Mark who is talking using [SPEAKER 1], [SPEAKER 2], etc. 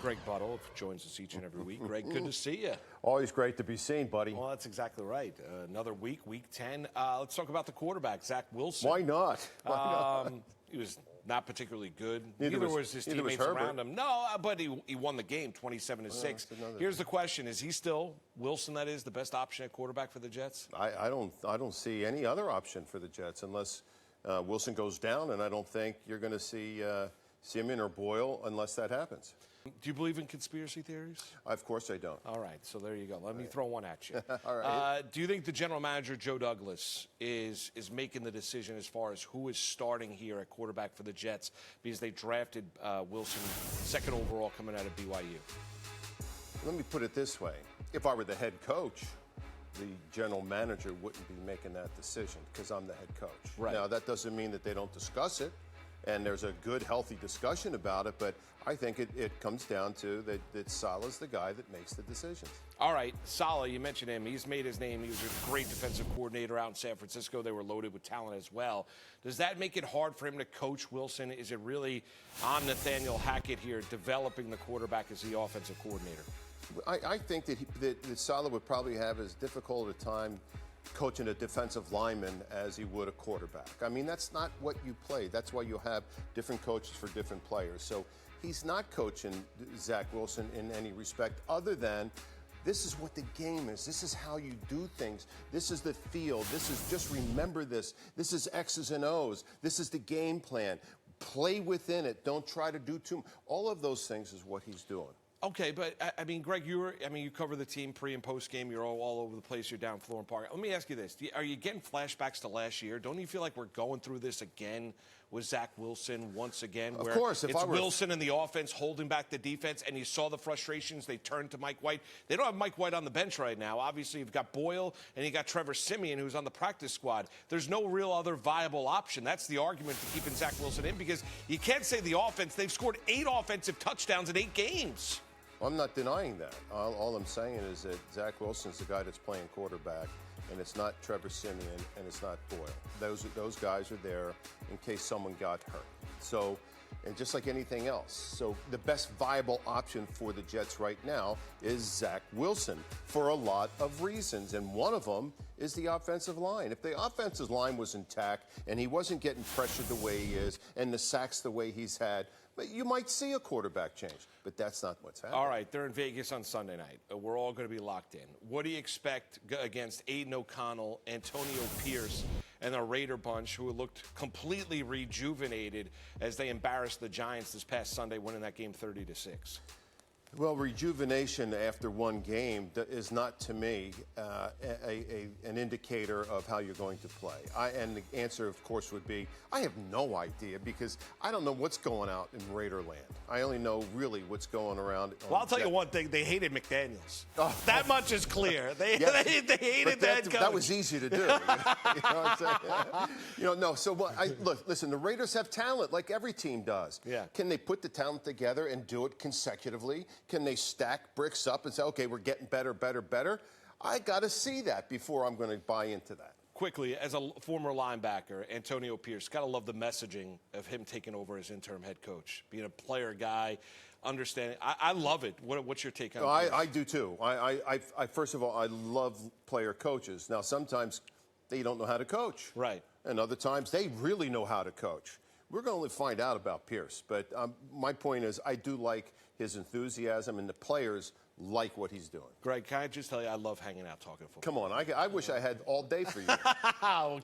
[SPEAKER 1] Greg Buttle joins us each and every week. Greg, good to see you.
[SPEAKER 2] Always great to be seen, buddy.
[SPEAKER 1] Well, that's exactly right. Another week, week 10. Let's talk about the quarterback, Zach Wilson.
[SPEAKER 2] Why not? Why not?
[SPEAKER 1] He was not particularly good.
[SPEAKER 2] Neither
[SPEAKER 1] was his teammates around him. No, but he won the game 27-6. Here's the question. Is he still, Wilson that is, the best option at quarterback for the Jets?
[SPEAKER 2] I don't see any other option for the Jets unless Wilson goes down, and I don't think you're going to see Simeon or Boyle unless that happens.
[SPEAKER 1] Do you believe in conspiracy theories?
[SPEAKER 2] Of course I don't.
[SPEAKER 1] All right, so there you go. Let me throw one at you.
[SPEAKER 2] All right.
[SPEAKER 1] Do you think the general manager, Joe Douglas, is making the decision as far as who is starting here at quarterback for the Jets because they drafted Wilson second overall coming out of BYU?
[SPEAKER 2] Let me put it this way. If I were the head coach, the general manager wouldn't be making that decision because I'm the head coach.
[SPEAKER 1] Right.
[SPEAKER 2] Now, that doesn't mean that they don't discuss it, and there's a good, healthy discussion about it, but I think it comes down to that Saleh's the guy that makes the decisions.
[SPEAKER 1] All right, Saleh, you mentioned him. He's made his name. He was a great defensive coordinator out in San Francisco. They were loaded with talent as well. Does that make it hard for him to coach Wilson? Is it really on Nathaniel Hackett here developing the quarterback as the offensive coordinator?
[SPEAKER 2] I think that Saleh would probably have as difficult a time coaching a defensive lineman as he would a quarterback. I mean, that's not what you play. That's why you have different coaches for different players. So he's not coaching Zach Wilson in any respect other than this is what the game is. This is how you do things. This is the field. This is just remember this. This is X's and O's. This is the game plan. Play within it. Don't try to do too much. All of those things is what he's doing.
[SPEAKER 1] Okay, but I mean, Greg, you cover the team pre and post game. You're all over the place. You're down Florham Park. Let me ask you this: are you getting flashbacks to last year? Don't you feel like we're going through this again with Zach Wilson once again?
[SPEAKER 2] Of course,
[SPEAKER 1] it's Wilson and the offense holding back the defense, and you saw the frustrations. They turned to Mike White. They don't have Mike White on the bench right now. Obviously, you've got Boyle and you got Trevor Siemian, who's on the practice squad. There's no real other viable option. That's the argument to keeping Zach Wilson in because you can't say the offense. They've scored 8 offensive touchdowns in 8 games.
[SPEAKER 2] I'm not denying that. All I'm saying is that Zach Wilson's the guy that's playing quarterback, and it's not Trevor Siemian, and it's not Boyle. Those guys are there in case someone got hurt. So, and just like anything else. So the best viable option for the Jets right now is Zach Wilson for a lot of reasons, and one of them is the offensive line. If the offensive line was intact and he wasn't getting pressured the way he is and the sacks the way he's had, but you might see a quarterback change, but that's not what's happening.
[SPEAKER 1] All right, they're in Vegas on Sunday night. We're all going to be locked in. What do you expect against Aiden O'Connell, Antonio Pierce, and the Raider bunch, who looked completely rejuvenated as they embarrassed the Giants this past Sunday, winning that game 30-6?
[SPEAKER 2] Well, rejuvenation after one game is not, to me, an indicator of how you're going to play. And the answer, of course, would be, I have no idea because I don't know what's going out in Raiderland. I only know really what's going around.
[SPEAKER 1] Well, I'll tell you one thing. They hated McDaniels. That much is clear. They hated that coach.
[SPEAKER 2] That was easy to do. You know what I'm saying? No. So, look, listen, the Raiders have talent like every team does.
[SPEAKER 1] Yeah.
[SPEAKER 2] Can they put the talent together and do it consecutively? Can they stack bricks up and say, okay, we're getting better, better, better? I got to see that before I'm going to buy into that.
[SPEAKER 1] Quickly, as a former linebacker, Antonio Pierce, got to love the messaging of him taking over as interim head coach, being a player guy, understanding. I love it. What's your take on it?
[SPEAKER 2] I do too. I first of all, I love player coaches. Now, sometimes they don't know how to coach.
[SPEAKER 1] Right.
[SPEAKER 2] And other times they really know how to coach. We're going to find out about Pierce. But my point is I do like his enthusiasm, and the players like what he's doing.
[SPEAKER 1] Greg, can I just tell you, I love hanging out talking football.
[SPEAKER 2] Come on, I wish I had all day for you.
[SPEAKER 1] Well,